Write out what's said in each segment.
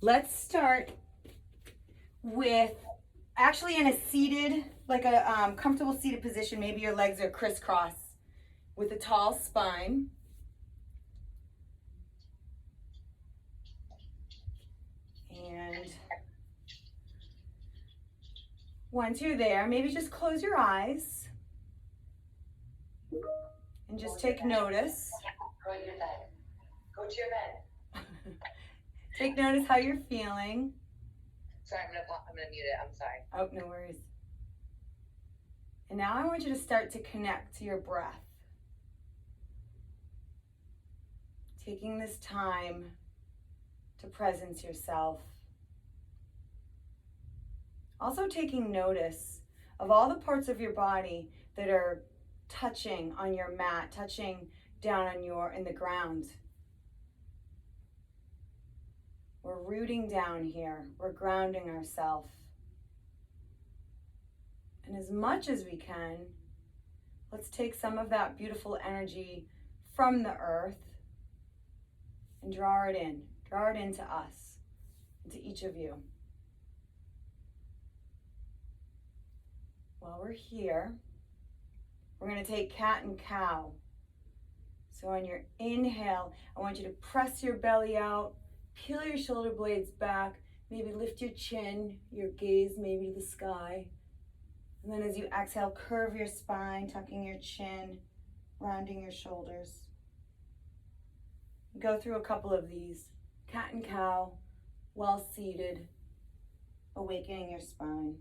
Let's start with actually in a seated, like a comfortable seated position. Maybe your legs are crisscross with a tall spine. And once you're there, maybe just close your eyes and just take notice. Go to your bed. Go to your bed. Take notice how you're feeling. Sorry, I'm gonna mute it. I'm sorry. Oh, no worries. And now I want you to start to connect to your breath. Taking this time to presence yourself. Also taking notice of all the parts of your body that are touching on your mat, touching down on in the ground. We're rooting down here. We're grounding ourselves. And as much as we can, let's take some of that beautiful energy from the earth and draw it into us, into each of you. While we're here, we're going to take cat and cow. So on your inhale, I want you to press your belly out, peel your shoulder blades back, maybe lift your chin, your gaze maybe to the sky. And then as you exhale, curve your spine, tucking your chin, rounding your shoulders. Go through a couple of these. Cat and cow, well seated, awakening your spine.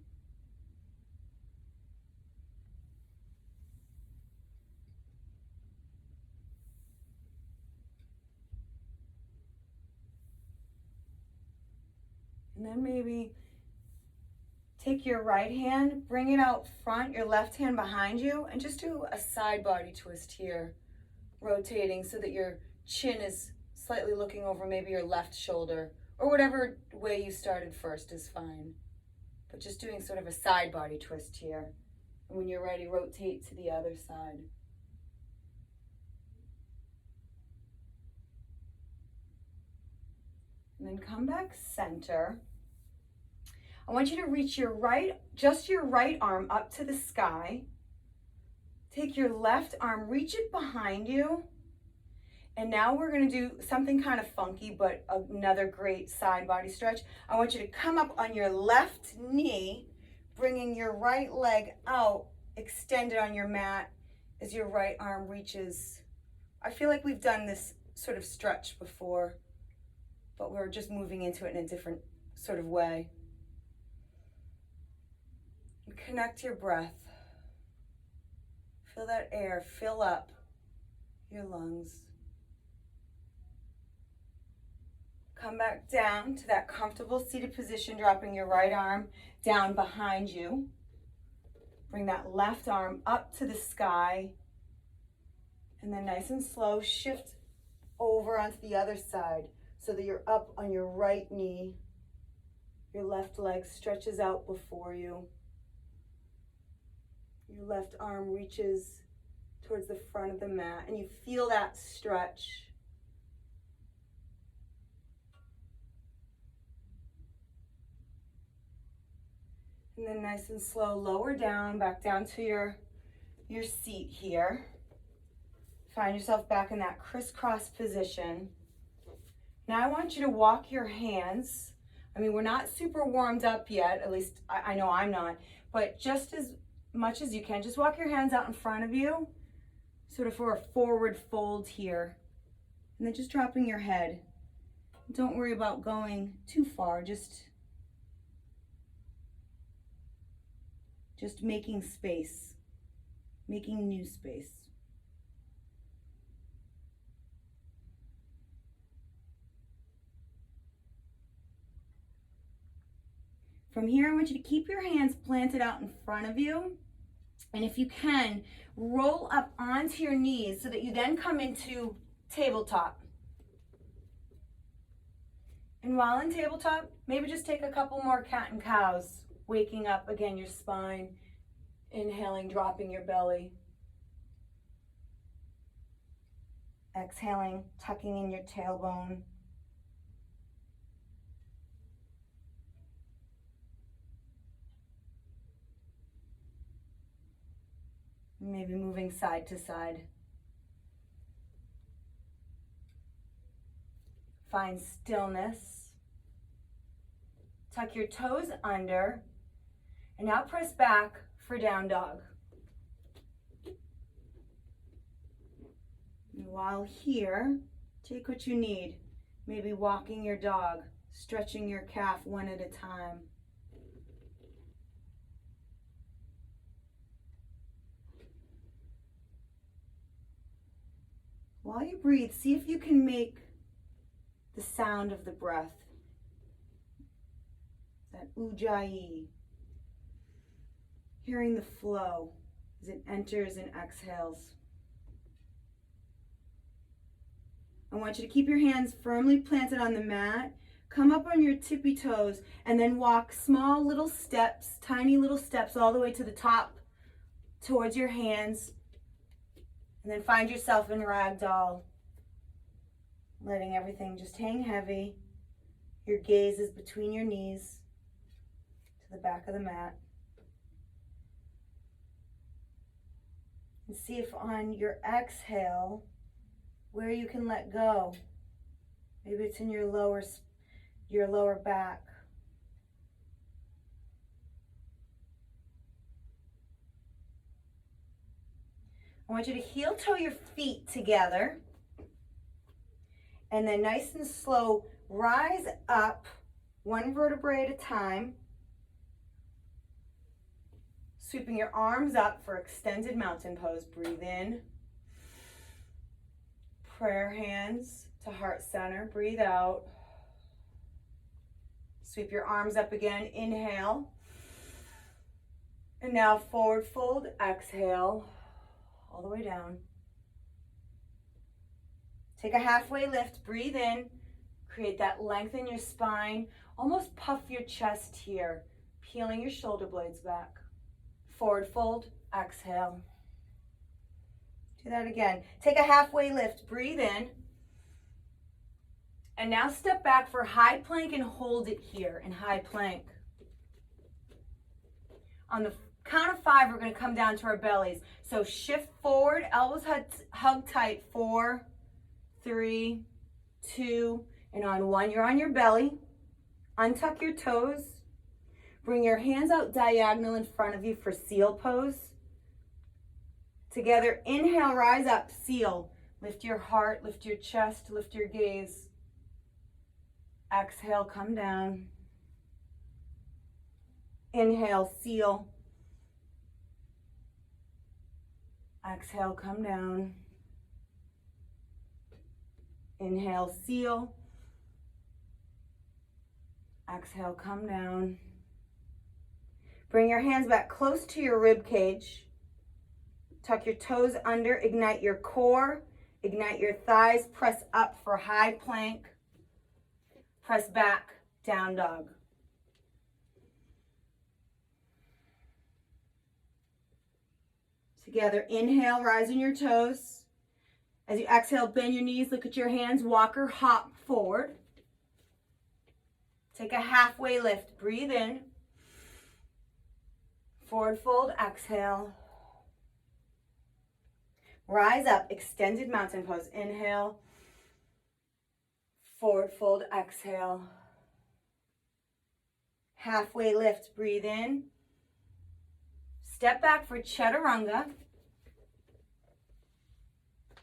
And then maybe take your right hand, bring it out front, your left hand behind you, and just do a side body twist here, rotating so that your chin is slightly looking over maybe your left shoulder, or whatever way you started first is fine. But just doing sort of a side body twist here. And when you're ready, rotate to the other side. And then come back center. I want you to reach your right arm up to the sky. Take your left arm, reach it behind you. And now we're going to do something kind of funky, but another great side body stretch. I want you to come up on your left knee, bringing your right leg out, extended on your mat as your right arm reaches. I feel like we've done this sort of stretch before, but we're just moving into it in a different sort of way. Connect your breath. Feel that air fill up your lungs. Come back down to that comfortable seated position, dropping your right arm down behind you. Bring that left arm up to the sky. And then nice and slow, shift over onto the other side so that you're up on your right knee. Your left leg stretches out before you. Your left arm reaches towards the front of the mat, and you feel that stretch. And then nice and slow, lower down, back down to your seat here. Find yourself back in that crisscross position. Now I want you to walk your hands. I mean, we're not super warmed up yet, at least I know I'm not, but just as much as you can, just walk your hands out in front of you, sort of for a forward fold here. And then just dropping your head. Don't worry about going too far, just making space, making new space. From here, I want you to keep your hands planted out in front of you. And if you can, roll up onto your knees so that you then come into tabletop. And while in tabletop, maybe just take a couple more cat and cows, waking up again your spine, inhaling, dropping your belly. Exhaling, tucking in your tailbone. Maybe moving side to side. Find stillness. Tuck your toes under. And now press back for down dog. And while here, take what you need. Maybe walking your dog, stretching your calf one at a time. While you breathe, see if you can make the sound of the breath. That ujjayi. Hearing the flow as it enters and exhales. I want you to keep your hands firmly planted on the mat. Come up on your tippy toes and then walk small little steps, tiny little steps all the way to the top towards your hands. And then find yourself in ragdoll. Letting everything just hang heavy. Your gaze is between your knees to the back of the mat. And see if on your exhale, where you can let go. Maybe it's in your lower back. I want you to heel toe your feet together. And then nice and slow, rise up one vertebrae at a time. Sweeping your arms up for extended mountain pose. Breathe in. Prayer hands to heart center. Breathe out. Sweep your arms up again. Inhale. And now forward fold. Exhale. All the way down. Take a halfway lift. Breathe in. Create that length in your spine. Almost puff your chest here. Peeling your shoulder blades back. Forward fold, exhale. Do that again. Take a halfway lift, breathe in. And now step back for high plank and hold it here in high plank. On the count of 5, we're going to come down to our bellies. So shift forward, elbows hug tight. 4, 3, 2, and on 1, you're on your belly. Untuck your toes. Bring your hands out diagonal in front of you for seal pose. Together, inhale, rise up, seal. Lift your heart, lift your chest, lift your gaze. Exhale, come down. Inhale, seal. Exhale, come down. Inhale, seal. Exhale, come down. Bring your hands back close to your rib cage. Tuck your toes under, ignite your core, ignite your thighs, press up for high plank. Press back, down dog. Together, inhale, rise on your toes. As you exhale, bend your knees, look at your hands, walk or hop forward. Take a halfway lift, breathe in. Forward fold, exhale. Rise up, extended mountain pose. Inhale. Forward fold, exhale. Halfway lift, breathe in. Step back for chaturanga.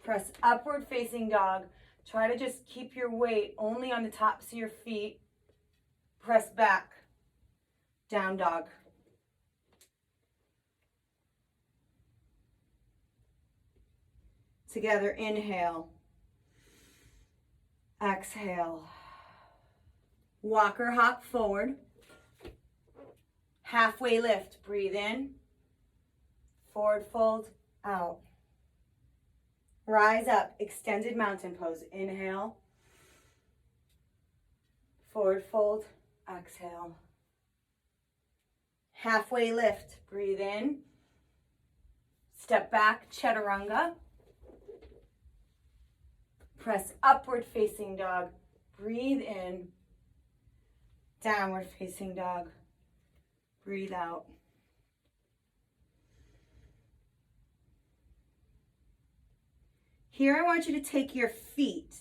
Press upward facing dog. Try to just keep your weight only on the tops of your feet. Press back, down dog. Together, inhale, exhale. Walk or hop forward. Halfway lift, breathe in. Forward fold, out. Rise up, extended mountain pose. Inhale. Forward fold, exhale. Halfway lift, breathe in. Step back, chaturanga. Press upward facing dog. Breathe in. Downward facing dog. Breathe out. Here I want you to take your feet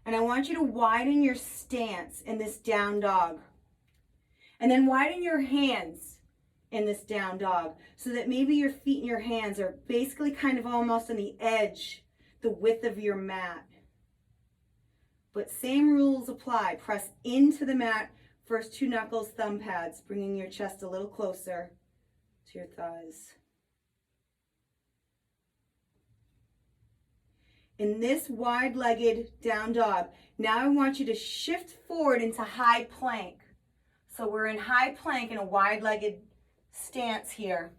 and I want you to widen your stance in this down dog. And then widen your hands in this down dog so that maybe your feet and your hands are basically kind of almost on the edge, the width of your mat. But same rules apply. Press into the mat, first 2 knuckles, thumb pads, bringing your chest a little closer to your thighs. In this wide-legged down dog, now I want you to shift forward into high plank. So we're in high plank in a wide-legged stance here.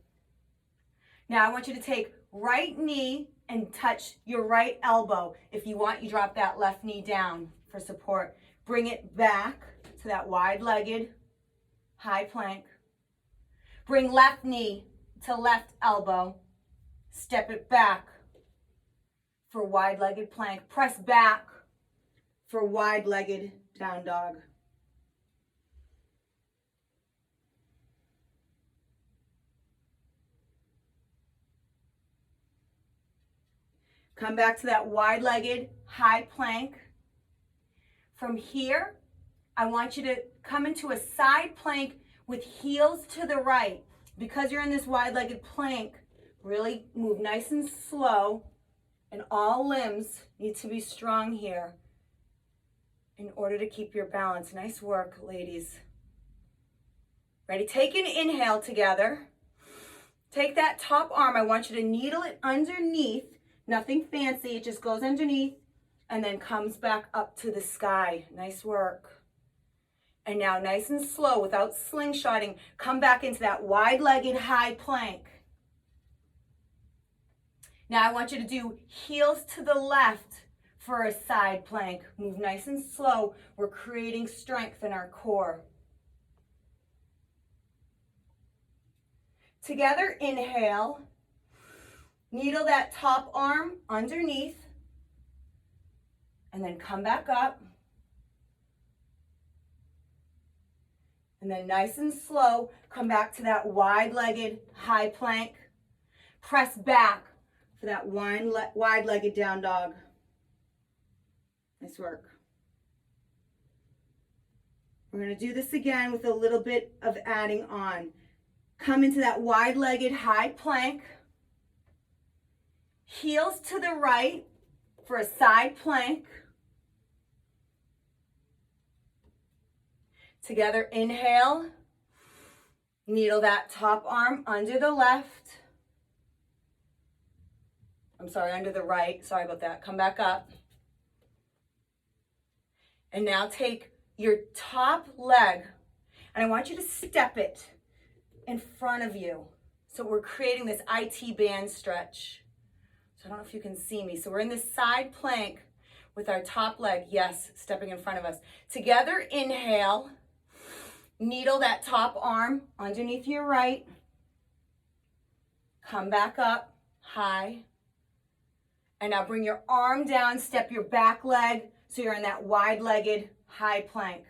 Now I want you to take right knee and touch your right elbow. If you want, you drop that left knee down for support. Bring it back to that wide-legged high plank. Bring left knee to left elbow. Step it back for wide-legged plank. Press back for wide-legged down dog. Come back to that wide-legged high plank. From here, I want you to come into a side plank with heels to the right. Because you're in this wide-legged plank, really move nice and slow, and all limbs need to be strong here in order to keep your balance. Nice work, ladies. Ready? Take an inhale together. Take that top arm. I want you to needle it underneath. Nothing fancy. It just goes underneath and then comes back up to the sky. Nice work. And now nice and slow, without slingshotting, come back into that wide-legged high plank. Now I want you to do heels to the left for a side plank. Move nice and slow. We're creating strength in our core. Together, inhale. Needle that top arm underneath. And then come back up. And then nice and slow, come back to that wide-legged high plank. Press back for that wide-legged down dog. Nice work. We're going to do this again with a little bit of adding on. Come into that wide-legged high plank. Heels to the right for a side plank. Together, inhale. Needle that top arm under the left. Under the right. Sorry about that. Come back up. And now take your top leg, and I want you to step it in front of you. So we're creating this IT band stretch. So I don't know if you can see me. So we're in this side plank with our top leg, yes, stepping in front of us. Together, inhale. Needle that top arm underneath your right. Come back up, high. And now bring your arm down, step your back leg so you're in that wide-legged high plank.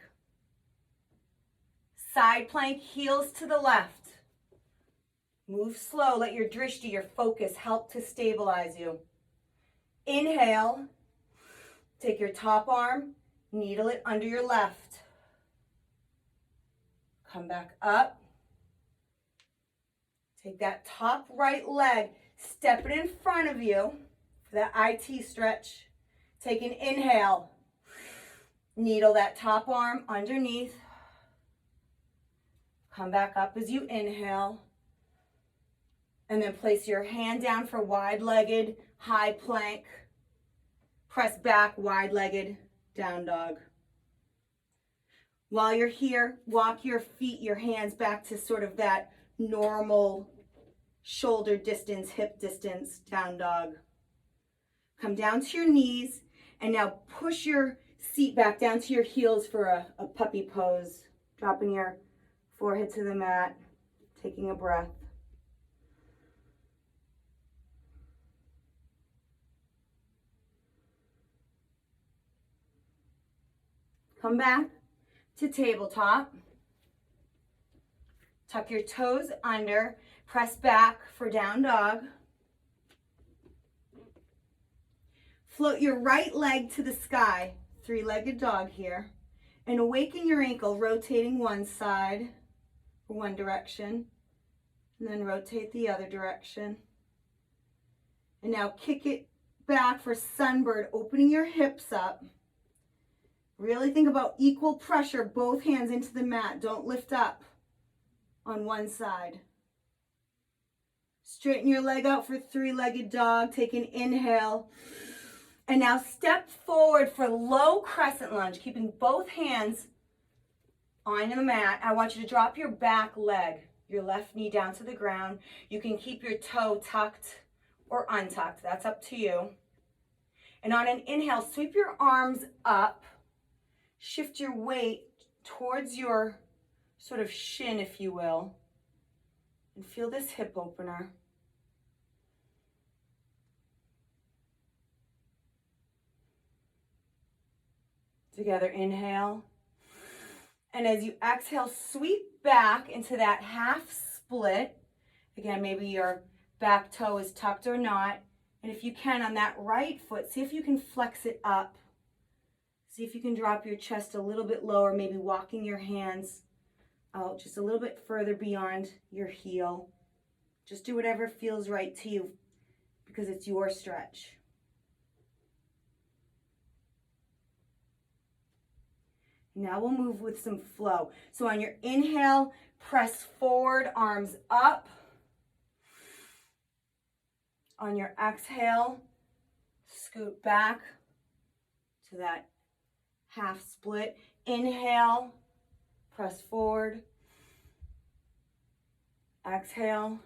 Side plank, heels to the left. Move slow, let your drishti, your focus, help to stabilize you. Inhale, take your top arm, needle it under your left. Come back up. Take that top right leg, step it in front of you for that IT stretch. Take an inhale. Needle that top arm underneath. Come back up as you inhale. And then place your hand down for wide-legged high plank. Press back, wide-legged down dog. While you're here, walk your feet, your hands back to sort of that normal shoulder distance, hip distance, down dog. Come down to your knees, and now push your seat back down to your heels for a puppy pose. Dropping your forehead to the mat, taking a breath. Come back to tabletop. Tuck your toes under. Press back for down dog. Float your right leg to the sky, three-legged dog here, and awaken your ankle, rotating one side, one direction, and then rotate the other direction. And now kick it back for sunbird, opening your hips up. Really think about equal pressure, both hands into the mat. Don't lift up on one side. Straighten your leg out for three-legged dog. Take an inhale. And now step forward for low crescent lunge, keeping both hands on the mat. I want you to drop your back leg, your left knee down to the ground. You can keep your toe tucked or untucked. That's up to you. And on an inhale, sweep your arms up. Shift your weight towards your sort of shin, if you will. And feel this hip opener. Together, inhale. And as you exhale, sweep back into that half split. Again, maybe your back toe is tucked or not. And if you can, on that right foot, see if you can flex it up. See if you can drop your chest a little bit lower, maybe walking your hands out just a little bit further beyond your heel. Just do whatever feels right to you because it's your stretch. Now we'll move with some flow. So on your inhale, press forward, arms up. On your exhale, scoot back to that half split. Inhale, press forward. Exhale,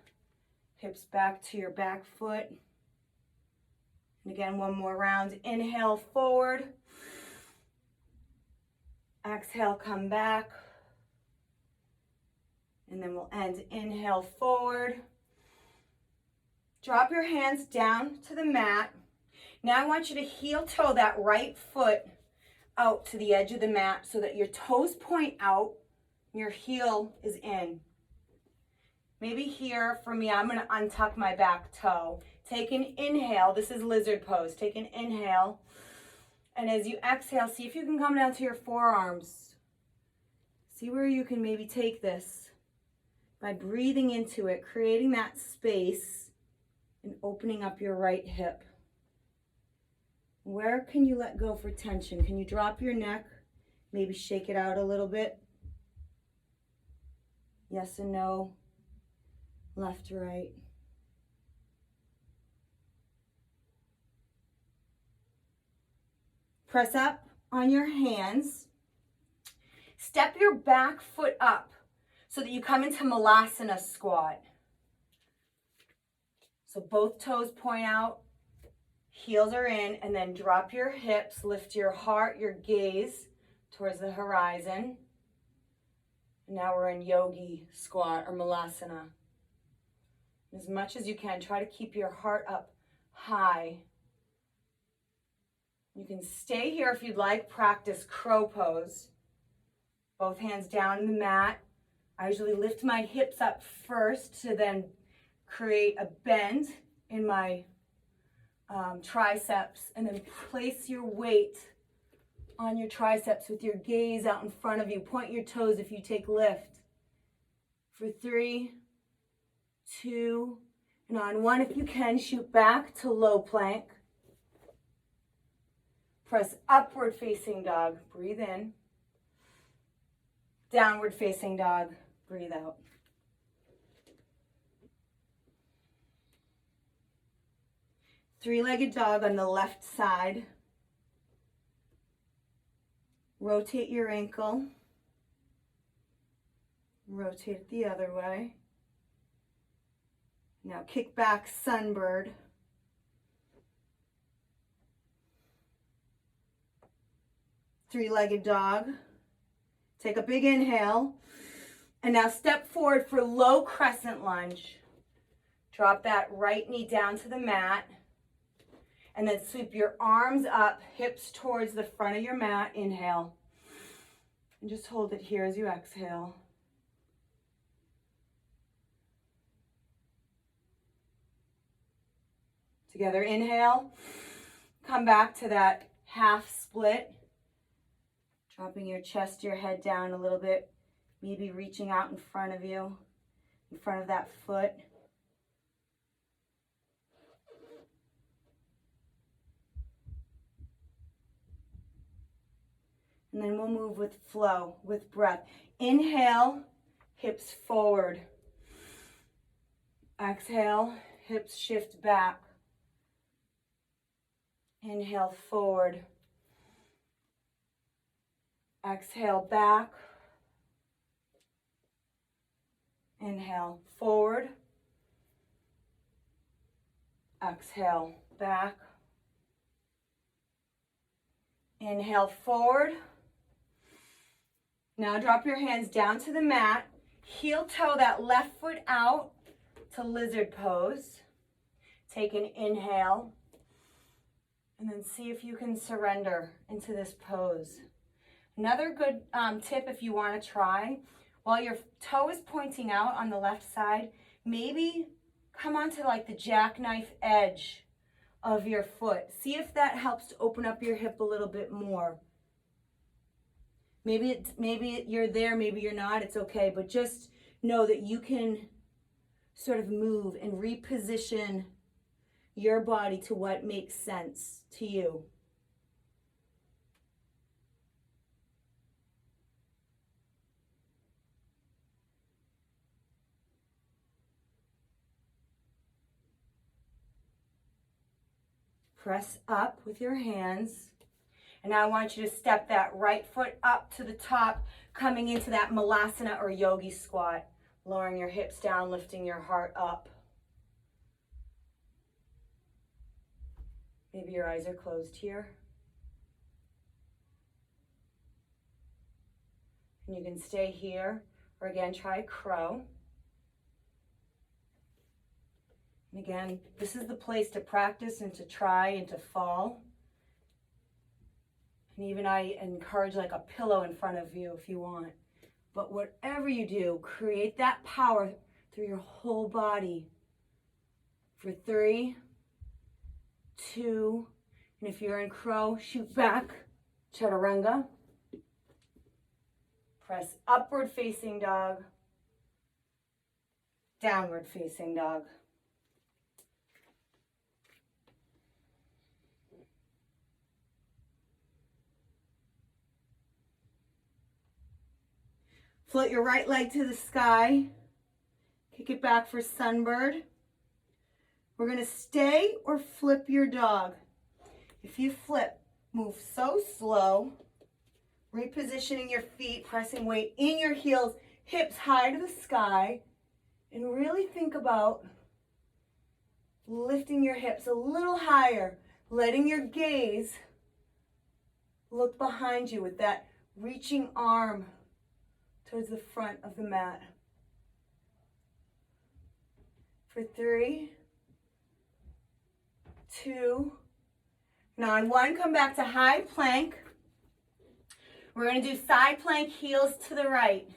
hips back to your back foot. And again, one more round. Inhale, forward. Exhale, come back. And then we'll end. Inhale, forward. Drop your hands down to the mat. Now I want you to heel toe that right foot out to the edge of the mat so that your toes point out, your heel is in. Maybe here for me, I'm gonna untuck my back toe. Take an inhale, this is lizard pose. Take an inhale, and as you exhale, see if you can come down to your forearms. See where you can maybe take this by breathing into it, creating that space and opening up your right hip. Where can you let go for tension? Can you drop your neck? Maybe shake it out a little bit. Yes and no. Left, right. Press up on your hands. Step your back foot up so that you come into Malasana squat. So both toes point out, heels are in, and then drop your hips, lift your heart, your gaze towards the horizon. Now we're in yogi squat or Malasana. As much as you can, try to keep your heart up high. You can stay here if you'd like, practice crow pose. Both hands down in the mat. I usually lift my hips up first to then create a bend in my triceps, and then place your weight on your triceps with your gaze out in front of you. Point your toes if you take lift. For 3, 2, and on 1, if you can, shoot back to low plank. Press upward facing dog, breathe in. Downward facing dog, breathe out. Three-legged dog on the left side. Rotate your ankle. Rotate it the other way. Now kick back, sunbird. Three-legged dog. Take a big inhale. And now step forward for low crescent lunge. Drop that right knee down to the mat. And then sweep your arms up, hips towards the front of your mat. Inhale. And just hold it here as you exhale. Together, inhale. Come back to that half split. Dropping your chest, your head down a little bit. Maybe reaching out in front of you, in front of that foot. And then we'll move with flow, with breath. Inhale, hips forward. Exhale, hips shift back. Inhale, forward. Exhale, back. Inhale, forward. Exhale, back. Inhale, forward. Now drop your hands down to the mat. Heel toe that left foot out to lizard pose. Take an inhale. And then see if you can surrender into this pose. Another good tip if you want to try, while your toe is pointing out on the left side, maybe come onto like the jackknife edge of your foot. See if that helps to open up your hip a little bit more. Maybe you're there, maybe you're not, it's okay, but just know that you can sort of move and reposition your body to what makes sense to you. Press up with your hands. And now I want you to step that right foot up to the top, coming into that malasana or yogi squat. Lowering your hips down, lifting your heart up. Maybe your eyes are closed here. And you can stay here, or again, try crow. And again, this is the place to practice and to try and to fall. And even I encourage like a pillow in front of you if you want. But whatever you do, create that power through your whole body. For 3, 2, and if you're in crow, shoot back, chaturanga. Press upward facing dog, downward facing dog. Float your right leg to the sky. Kick it back for sunbird. We're going to stay or flip your dog. If you flip, move so slow. Repositioning your feet, pressing weight in your heels, hips high to the sky. And really think about lifting your hips a little higher, letting your gaze look behind you with that reaching arm towards the front of the mat. For 3, 2, now on 1, come back to high plank. We're going to do side plank, heels to the right.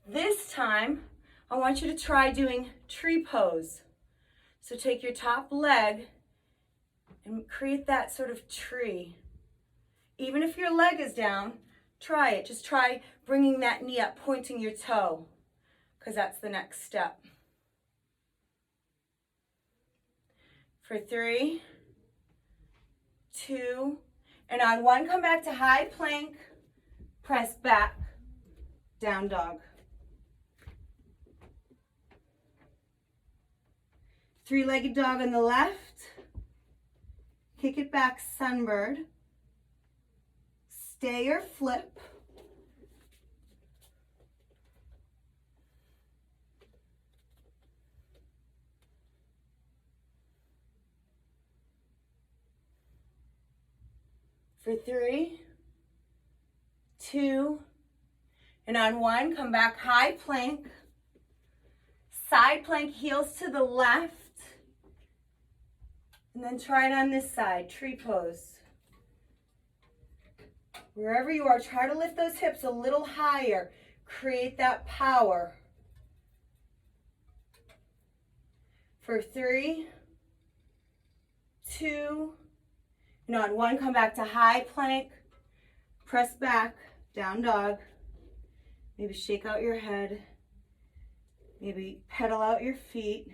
This time, I want you to try doing tree pose. So take your top leg and create that sort of tree. Even if your leg is down, try it. Just try bringing that knee up, pointing your toe, because that's the next step. For 3, 2, and on 1, come back to high plank, press back, down dog. 3-legged dog on the left, kick it back, sunbird, stay or flip. For 3, 2, and on 1, come back high plank, side plank, heels to the left, and then try it on this side, tree pose. Wherever you are, try to lift those hips a little higher, create that power. For 3, 2, And on one, come back to high plank, press back, down dog. Maybe shake out your head. Maybe pedal out your feet.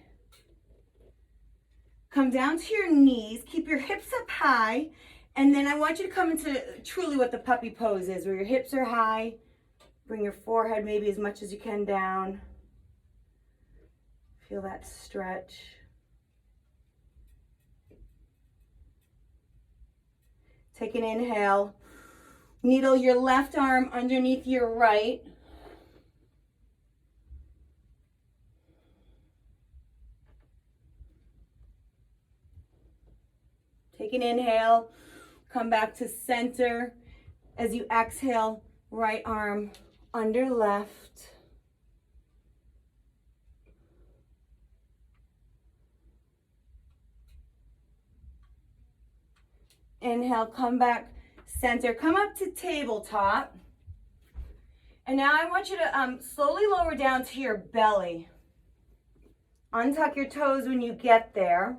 Come down to your knees, keep your hips up high, and then I want you to come into truly what the puppy pose is, where your hips are high. Bring your forehead maybe as much as you can down. Feel that stretch. Take an inhale. Needle your left arm underneath your right. Take an inhale. Come back to center. As you exhale, right arm under left. Inhale, come back, center. Come up to tabletop. And now I want you to slowly lower down to your belly. Untuck your toes when you get there.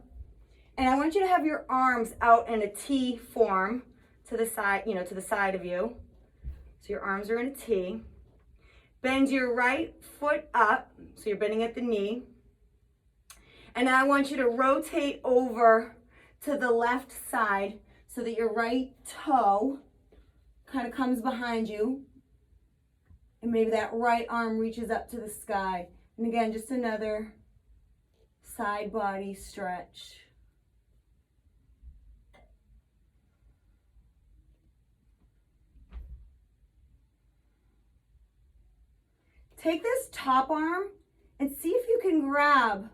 And I want you to have your arms out in a T form to the side, to the side of you. So your arms are in a T. Bend your right foot up, so you're bending at the knee. And now I want you to rotate over to the left side so that your right toe kind of comes behind you. And maybe that right arm reaches up to the sky. And again, just another side body stretch. Take this top arm and see if you can grab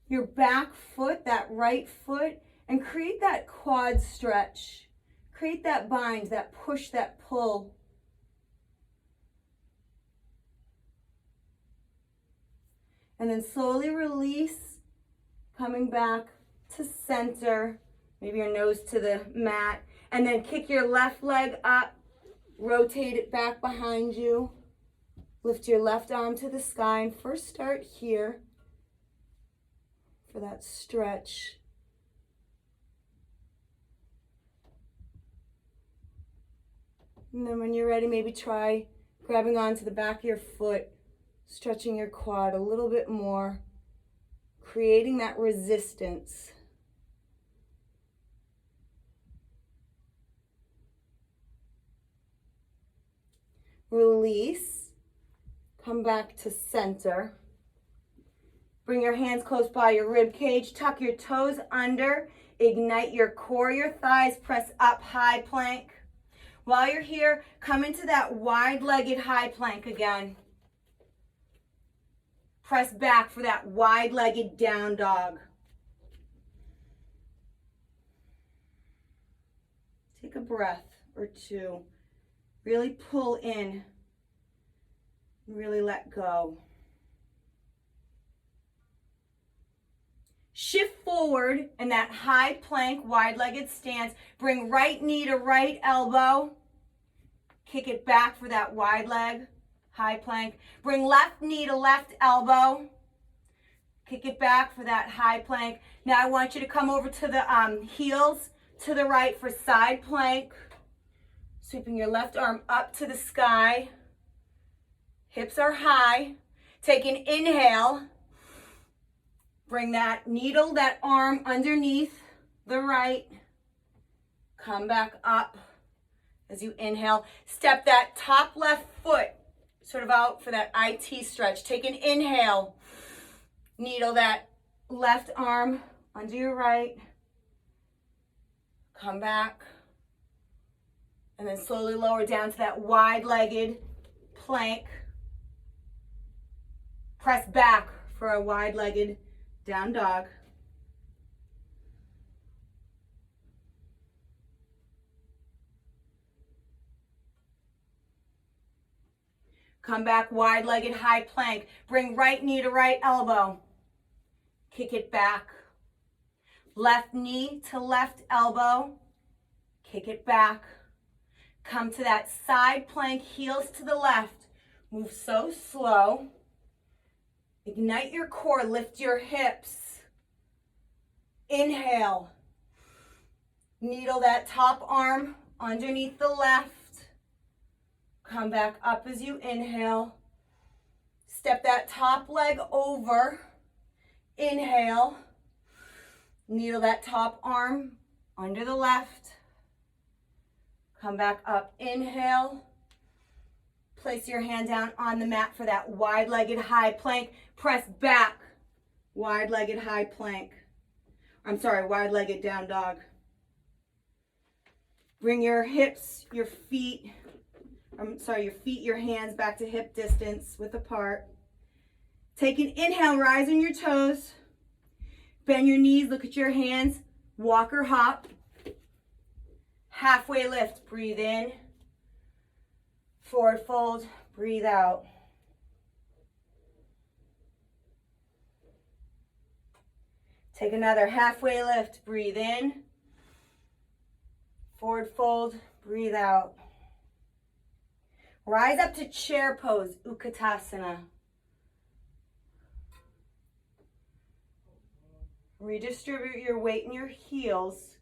your back foot, that right foot, and create that quad stretch. Create that bind, that push, that pull. And then slowly release, coming back to center, maybe your nose to the mat, and then kick your left leg up, rotate it back behind you. Lift your left arm to the sky and first start here for that stretch. And then when you're ready, maybe try grabbing onto the back of your foot, stretching your quad a little bit more, creating that resistance. Release, come back to center. Bring your hands close by your rib cage, tuck your toes under, ignite your core, your thighs, press up, high plank. While you're here, come into that wide-legged high plank again. Press back for that wide-legged down dog. Take a breath or two. Really pull in. Really let go. Shift forward in that high plank, wide-legged stance. Bring right knee to right elbow. Kick it back for that wide leg, high plank. Bring left knee to left elbow. Kick it back for that high plank. Now I want you to come over to the heels to the right for side plank. Sweeping your left arm up to the sky. Hips are high. Take an inhale. Bring that needle, that arm underneath the right. Come back up as you inhale. Step that top left foot sort of out for that IT stretch. Take an inhale. Needle that left arm under your right. Come back. And then slowly lower down to that wide-legged plank. Press back for a wide-legged down dog. Come back, wide-legged high plank. Bring right knee to right elbow. Kick it back. Left knee to left elbow. Kick it back. Come to that side plank, heels to the left. Move so slow. Ignite your core, lift your hips. Inhale. Needle that top arm underneath the left. Come back up as you inhale. Step that top leg over. Inhale. Needle that top arm under the left. Come back up. Inhale. Place your hand down on the mat for that wide-legged high plank. Press back. Wide-legged high plank. I'm sorry, wide-legged down dog. Bring your hips, your feet, your hands back to hip distance width apart. Take an inhale, rise on your toes. Bend your knees, look at your hands. Walk or hop. Halfway lift, breathe in. Forward fold, breathe out. Take another halfway lift, breathe in. Forward fold, breathe out. Rise up to chair pose, Utkatasana. Redistribute your weight in your heels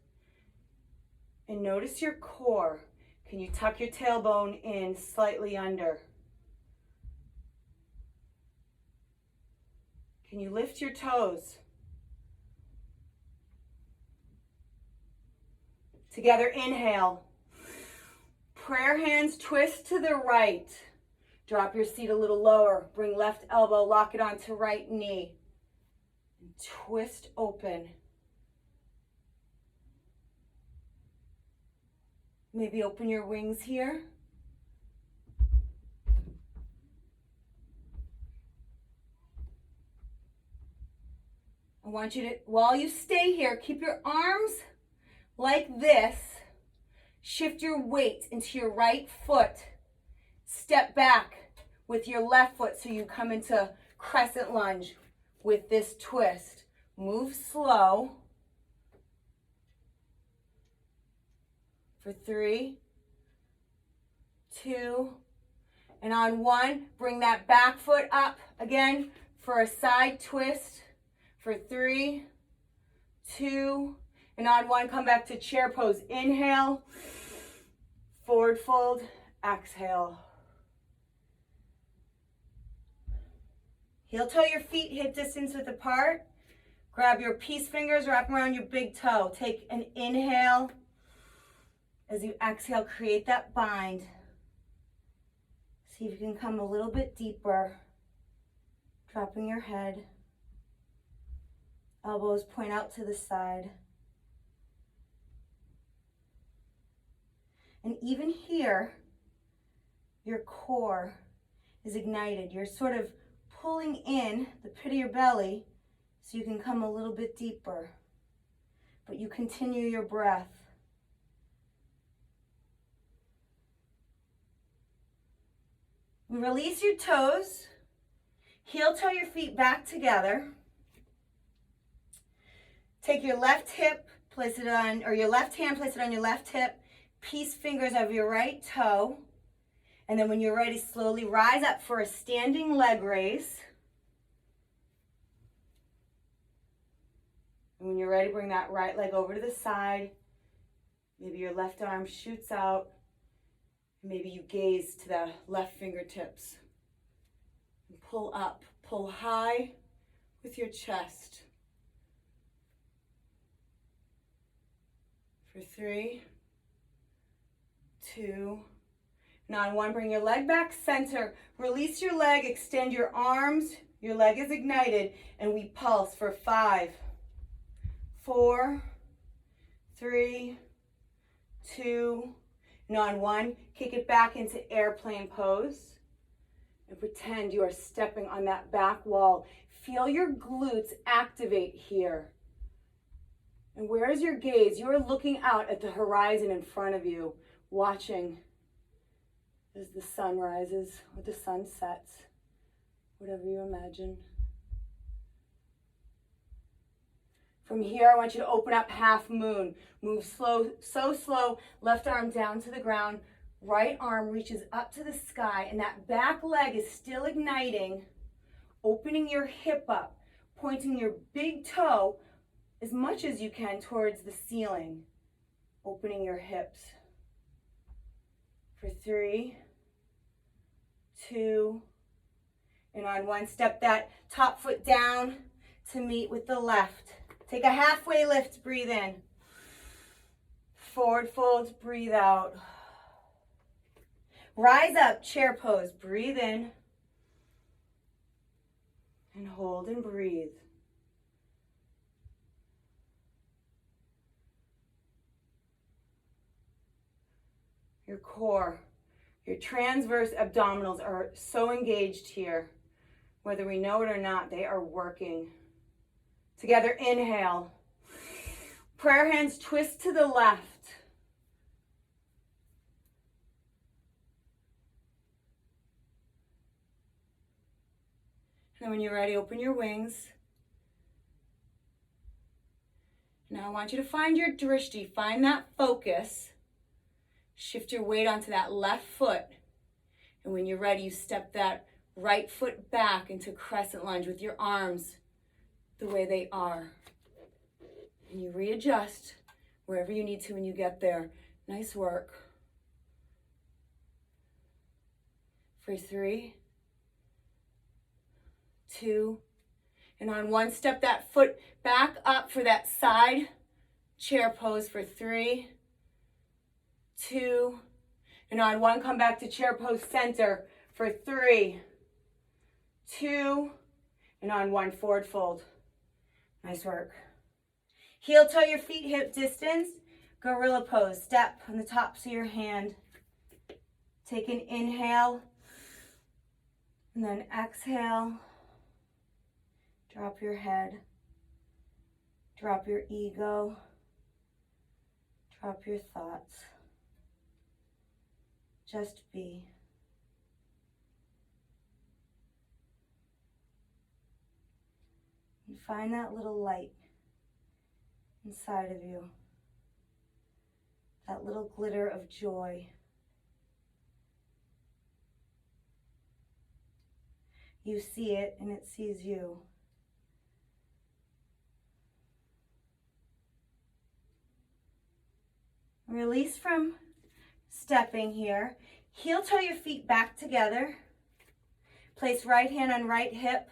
and notice your core. Can you tuck your tailbone in slightly under? Can you lift your toes? Together, inhale. Prayer hands twist to the right. Drop your seat a little lower. Bring left elbow, lock it onto right knee. And twist open. Maybe open your wings here. I want you to, while you stay here, keep your arms like this. Shift your weight into your right foot. Step back with your left foot so you come into crescent lunge with this twist. Move slow. For 3, 2, and on 1, bring that back foot up again for a side twist. For 3, 2, and on 1, come back to chair pose. Inhale, forward fold, exhale. Heel toe your feet hip distance width apart. Grab your peace fingers, wrap them around your big toe. Take an inhale. As you exhale, create that bind. See if you can come a little bit deeper. Dropping your head. Elbows point out to the side. And even here, your core is ignited. You're sort of pulling in the pit of your belly so you can come a little bit deeper. But you continue your breath. Release your toes. Heel toe your feet back together. Take your left hip, place it on, or your left hand, place it on your left hip. Peace fingers of your right toe. And then when you're ready, slowly rise up for a standing leg raise. And when you're ready, bring that right leg over to the side. Maybe your left arm shoots out. Maybe you gaze to the left fingertips. And pull up, pull high with your chest. For 3, 2, and on 1, bring your leg back center. Release your leg, extend your arms. Your leg is ignited, and we pulse for 5, 4, 3, 2, and on 1, kick it back into airplane pose. And pretend you are stepping on that back wall. Feel your glutes activate here. And where is your gaze? You are looking out at the horizon in front of you, watching as the sun rises or the sun sets, whatever you imagine. From here, I want you to open up half moon. Move slow, so slow, left arm down to the ground, right arm reaches up to the sky, and that back leg is still igniting, opening your hip up, pointing your big toe as much as you can towards the ceiling. opening your hips. For 3, 2, and on 1, step that top foot down to meet with the left. Take a halfway lift, breathe in. Forward fold, breathe out. Rise up, chair pose, breathe in. And hold and breathe. Your core, your transverse abdominals are so engaged here. Whether we know it or not, they are working. Together, inhale. Prayer hands twist to the left. And when you're ready, open your wings. Now I want you to find your drishti, find that focus. Shift your weight onto that left foot. And when you're ready, you step that right foot back into crescent lunge with your arms the way they are. And you readjust wherever you need to when you get there. Nice work. For 3, 2, and on 1, step that foot back up for that side chair pose for 3, 2, and on 1, come back to chair pose center for 3, 2, and on 1, forward fold. Nice work. Heel toe your feet hip distance. Gorilla pose. Step on the tops of your hand. Take an inhale. And then exhale. Drop your head. Drop your ego. Drop your thoughts. Just be. And find that little light inside of you. That little glitter of joy. You see it and it sees you. Release from stepping here. Heel toe your feet back together. Place right hand on right hip.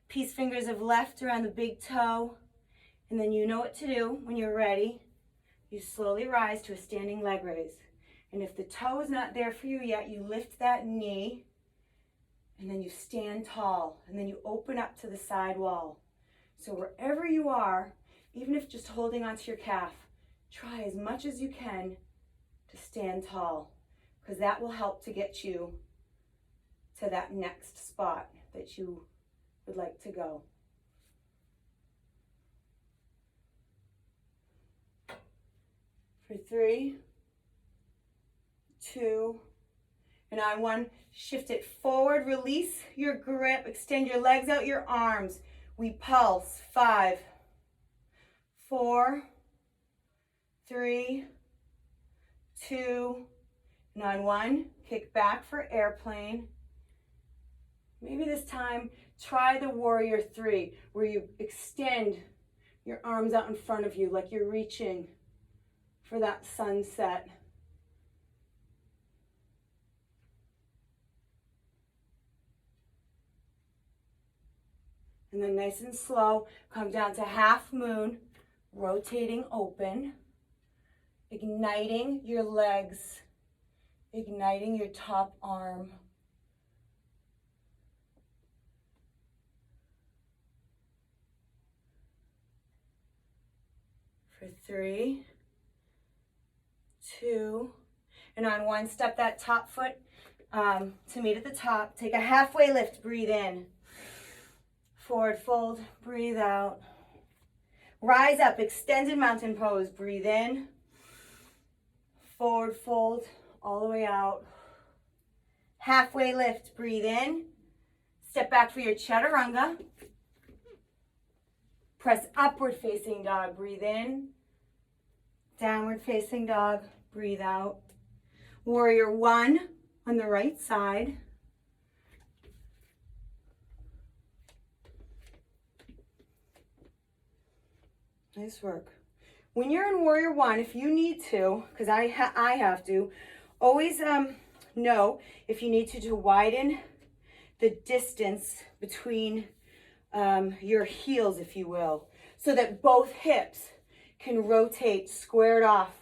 Peace fingers of left around the big toe. And then you know what to do when you're ready. You slowly rise to a standing leg raise. And if the toe is not there for you yet, you lift that knee. And then you stand tall. And then you open up to the side wall. So wherever you are, even if just holding onto your calf, try as much as you can to stand tall. Because that will help to get you to that next spot that you would like to go. For 3, 2, and on 1, shift it forward, release your grip, extend your legs out, your arms. We pulse. 5, 4, 3, 2, and on 1, kick back for airplane. Maybe this time, try the warrior 3, where you extend your arms out in front of you like you're reaching for that sunset. And then nice and slow, come down to half moon, rotating open, igniting your legs, igniting your top arm. For 3, 2, and on 1, step that top foot to meet at the top. Take a halfway lift, breathe in. Forward fold, breathe out. Rise up, extended mountain pose, breathe in. Forward fold, all the way out. Halfway lift, breathe in. Step back for your chaturanga. Press upward facing dog, breathe in. Downward facing dog, breathe out. Warrior 1 on the right side. Nice work. When you're in warrior one, if you need to, because I have to, always know if you need to widen the distance between your heels, if you will, so that both hips can rotate squared off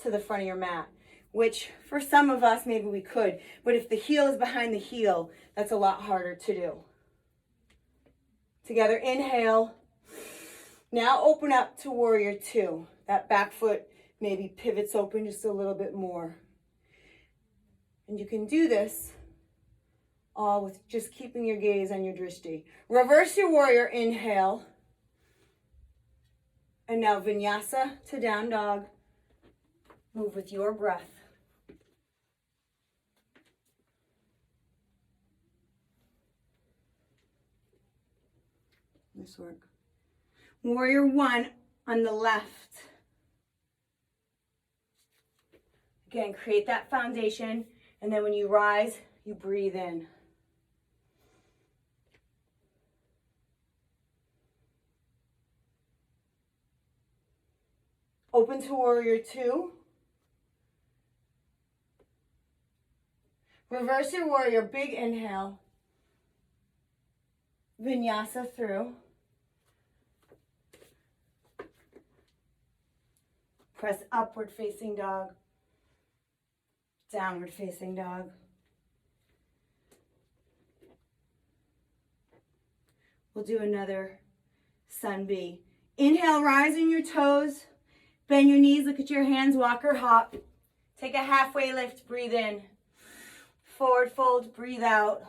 to the front of your mat, which for some of us, maybe we could, but if the heel is behind the heel, that's a lot harder to do. Together, inhale. Now open up to warrior two. That back foot maybe pivots open just a little bit more. And you can do this all with just keeping your gaze on your drishti. Reverse your warrior, inhale. And now vinyasa to down dog. Move with your breath. This work. Warrior one on the left. Again, create that foundation, and then when you rise, you breathe in. Open to warrior two. Reverse your warrior, big inhale. Vinyasa through. Press upward facing dog. Downward facing dog. We'll do another sun B. Inhale, rise in your toes. Bend your knees, look at your hands, walk or hop. Take a halfway lift, breathe in. Forward fold, breathe out.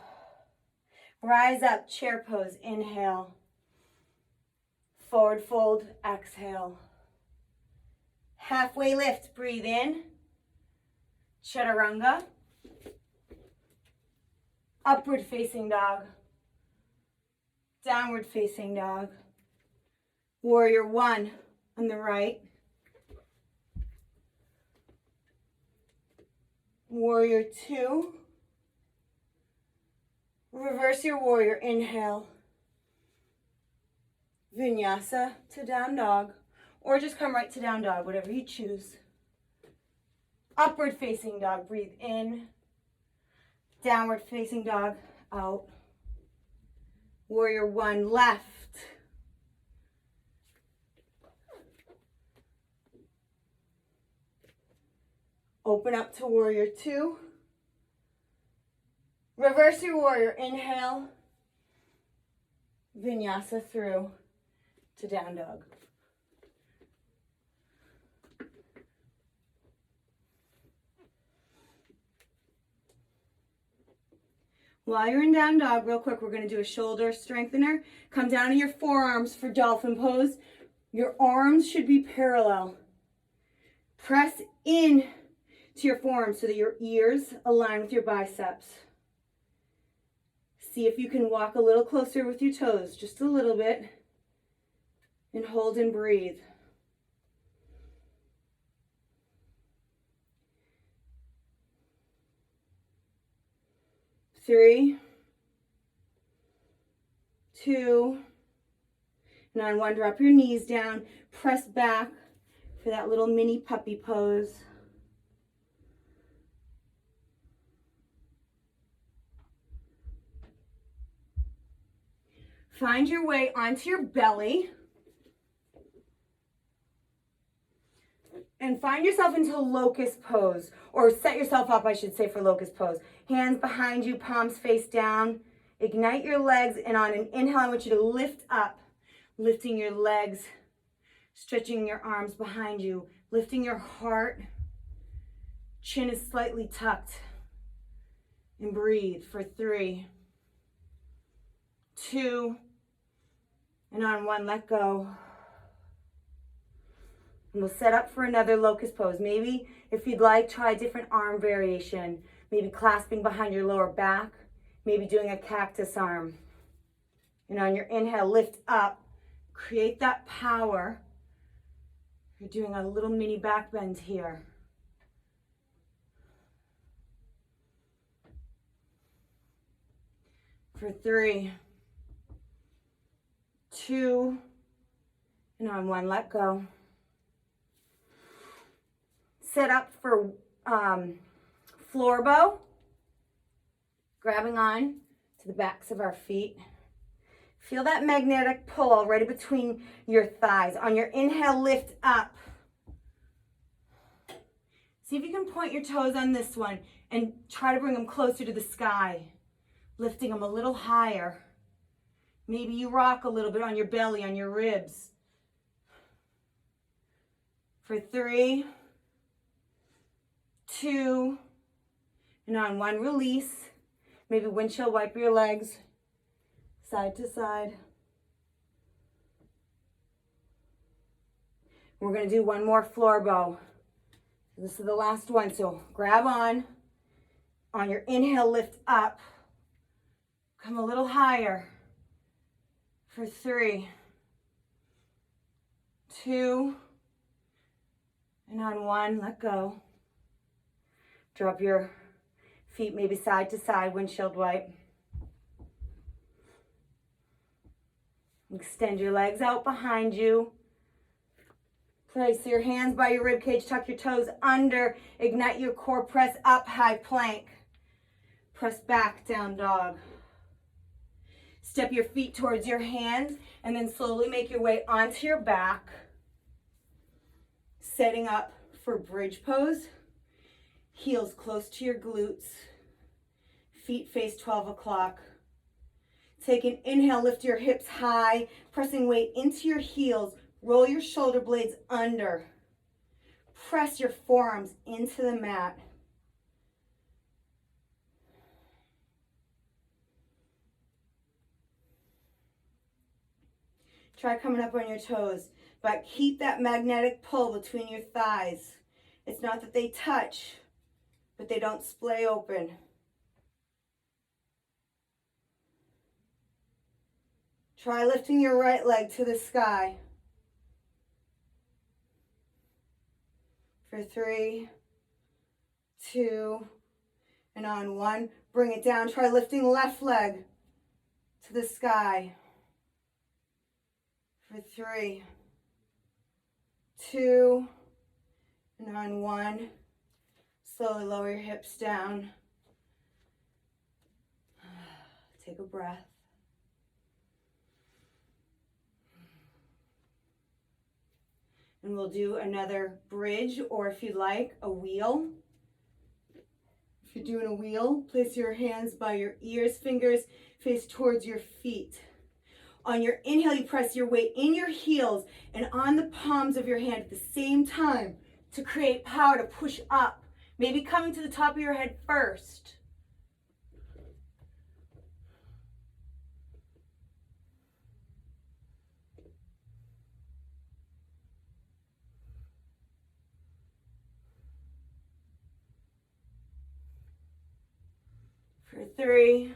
Rise up, chair pose, inhale. Forward fold, exhale. Halfway lift, breathe in. Chaturanga. Upward facing dog. Downward facing dog. Warrior one on the right. Warrior two. Reverse your warrior, inhale. Vinyasa to down dog. Or just come right to down dog, whatever you choose. Upward facing dog, breathe in. Downward facing dog, out. Warrior one, left. Open up to warrior two. Reverse your warrior, inhale. Vinyasa through to down dog. While you're in down dog, real quick, we're going to do a shoulder strengthener. Come down to your forearms for dolphin pose. Your arms should be parallel. Press in to your forearms so that your ears align with your biceps. See if you can walk a little closer with your toes, just a little bit. And hold and breathe. Three, two, and on one, drop your knees down, press back for that little mini puppy pose. Find your way onto your belly. And find yourself into locust pose, or set yourself up, I should say, for locust pose. Hands behind you, palms face down. Ignite your legs, and on an inhale, I want you to lift up, lifting your legs, stretching your arms behind you, lifting your heart. Chin is slightly tucked. And breathe for 3, 2, and on 1, let go. And we'll set up for another locust pose. Maybe if you'd like, try a different arm variation. Maybe clasping behind your lower back. Maybe doing a cactus arm. And on your inhale, lift up. Create that power. You're doing a little mini back bend here. For 3, 2, and on 1, let go. set up for floor bow. Grabbing on to the backs of our feet. Feel that magnetic pull right between your thighs. On your inhale, lift up. See if you can point your toes on this one and try to bring them closer to the sky. Lifting them a little higher. Maybe you rock a little bit on your belly, on your ribs. For 3, 2, and on 1, release. Maybe windshield wipe your legs side to side. We're going to do 1 more floor bow. This is the last one, so grab on. On your inhale, lift up. Come a little higher. For 3, 2, and on 1, let go. Drop your feet maybe side to side, windshield wipe. Extend your legs out behind you. Place your hands by your rib cage, tuck your toes under, ignite your core, press up, high plank. Press back, down dog. Step your feet towards your hands and then slowly make your way onto your back. Setting up for bridge pose. Heels close to your glutes. Feet face 12 o'clock. Take an inhale, lift your hips high, pressing weight into your heels. Roll your shoulder blades under. Press your forearms into the mat. Try coming up on your toes, but keep that magnetic pull between your thighs. It's not that they touch, but they don't splay open. Try lifting your right leg to the sky. For 3, 2, and on 1, bring it down. Try lifting left leg to the sky. For 3, 2, and on 1, slowly lower your hips down. Take a breath. And we'll do another bridge, or if you'd like, a wheel. If you're doing a wheel, place your hands by your ears, fingers face towards your feet. On your inhale, you press your weight in your heels and on the palms of your hand at the same time to create power to push up. Maybe coming to the top of your head first. For 3,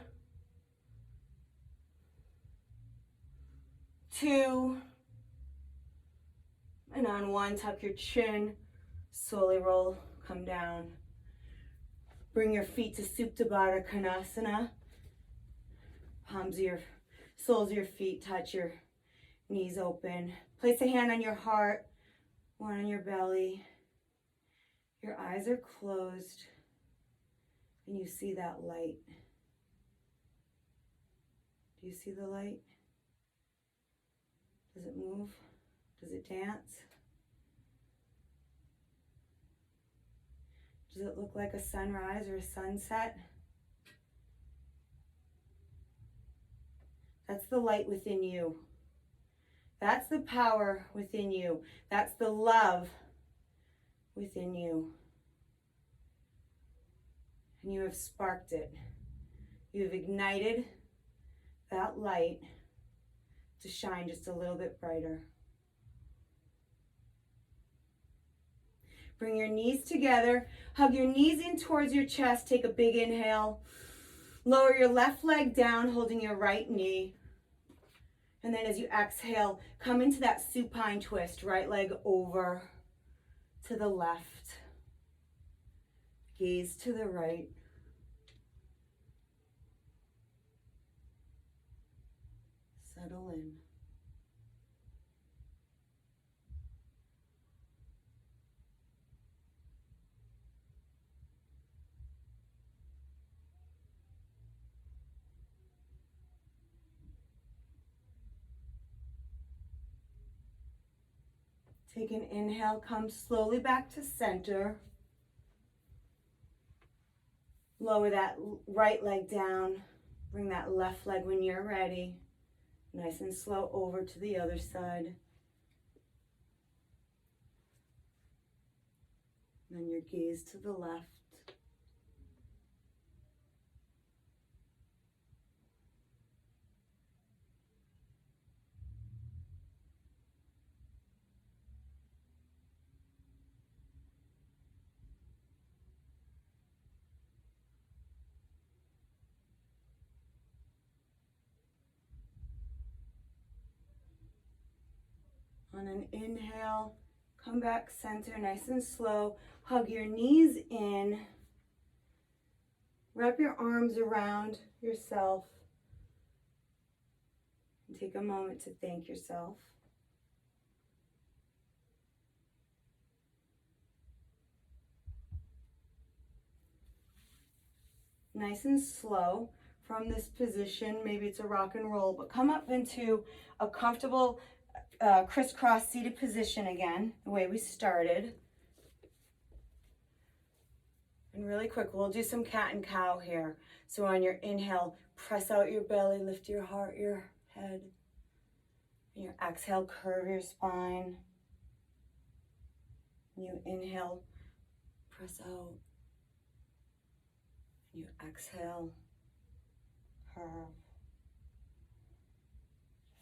2, and on 1, tuck your chin, slowly roll, come down. Bring your feet to Supta Baddha Konasana. Palms of your, soles of your feet touch your knees open. Place a hand on your heart, one on your belly. Your eyes are closed, and you see that light. Do you see the light? Does it move? Does it dance? Does it look like a sunrise or a sunset? That's the light within you. That's the power within you. That's the love within you. And you have sparked it. You have ignited that light to shine just a little bit brighter. Bring your knees together. Hug your knees in towards your chest. Take a big inhale. Lower your left leg down, holding your right knee. And then as you exhale, come into that supine twist. Right leg over to the left. Gaze to the right. Settle in. Take an inhale, come slowly back to center. Lower that right leg down. Bring that left leg when you're ready. Nice and slow over to the other side. And then your gaze to the left. On an inhale, come back center, nice and slow. Hug your knees in. Wrap your arms around yourself. And take a moment to thank yourself. Nice and slow from this position. Maybe it's a rock and roll, but come up into a comfortable crisscross seated position again, the way we started. And really quick, we'll do some cat and cow here. So on your inhale, press out your belly, lift your heart, your head. And your exhale, curve your spine. And you inhale, press out. And you exhale, curve.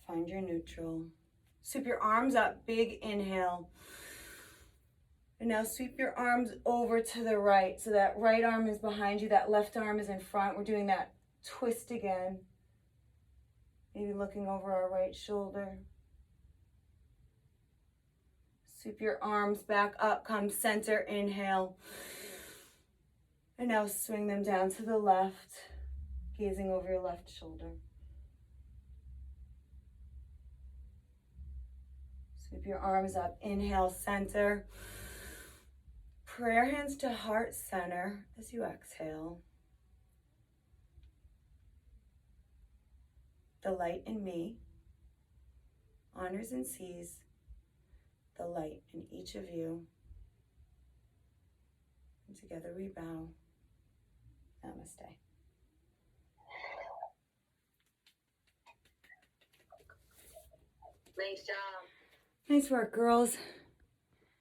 Find your neutral. Sweep your arms up, big inhale. And now sweep your arms over to the right. So that right arm is behind you, that left arm is in front. We're doing that twist again. Maybe looking over our right shoulder. Sweep your arms back up, come center, inhale. And now swing them down to the left, gazing over your left shoulder. Sweep your arms up, inhale, center. Prayer hands to heart center as you exhale. The light in me honors and sees the light in each of you. And together we bow. Namaste. Nice job. Nice work, girls.